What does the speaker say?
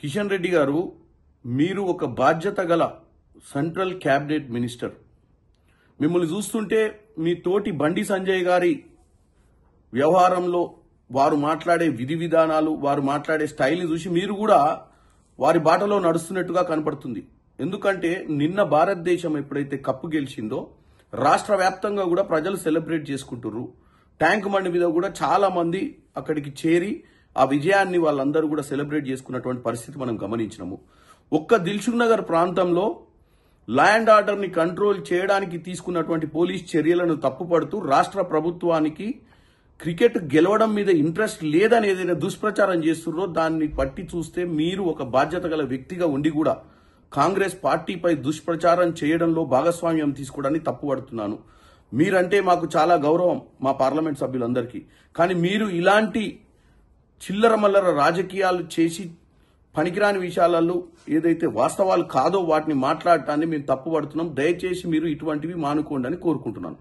కిషన్ రెడ్డి గారు, మీరు ఒక బాధ్యత గల సెంట్రల్ క్యాబినెట్ మినిస్టర్. మిమ్మల్ని చూస్తుంటే మీ తోటి బండి సంజయ్ గారి వ్యవహారంలో వారు మాట్లాడే విధి విధానాలు, వారు మాట్లాడే స్టైల్ని చూసి మీరు కూడా వారి బాటలో నడుస్తున్నట్టుగా కనపడుతుంది. ఎందుకంటే నిన్న భారతదేశం ఎప్పుడైతే కప్పు గెలిచిందో రాష్ట్ర వ్యాప్తంగా కూడా ప్రజలు సెలబ్రేట్ చేసుకుంటున్నారు. ట్యాంక్ బండి మీద కూడా చాలా మంది అక్కడికి చేరి ఆ విజయాన్ని వాళ్ళందరూ కూడా సెలబ్రేట్ చేసుకున్నటువంటి పరిస్థితి మనం గమనించినాము. ఒక్క దిల్సుఖ్ నగర్ ప్రాంతంలో లా అండ్ ఆర్డర్ ని కంట్రోల్ చేయడానికి తీసుకున్నటువంటి పోలీస్ చర్యలను తప్పుపడుతూ రాష్ట్ర ప్రభుత్వానికి క్రికెట్ గెలవడం మీద ఇంట్రెస్ట్ లేదని ఏదైనా దుష్ప్రచారం చేస్తున్నారో దాన్ని పట్టి చూస్తే మీరు ఒక బాధ్యత గల వ్యక్తిగా ఉండి కూడా కాంగ్రెస్ పార్టీపై దుష్ప్రచారం చేయడంలో భాగస్వామ్యం తీసుకోవడాన్ని తప్పుపడుతున్నాను. మీరంటే మాకు చాలా గౌరవం, మా పార్లమెంట్ సభ్యులందరికీ. కానీ మీరు ఇలాంటి చిల్లర మల్లర రాజకీయాలు చేసి పనికిరాని విషయాలలో ఏదైతే వాస్తవాలు కాదో వాటిని మాట్లాడటాన్ని మేము తప్పుపడుతున్నాం. దయచేసి మీరు ఇటువంటివి మానుకోండి అని కోరుకుంటున్నాను.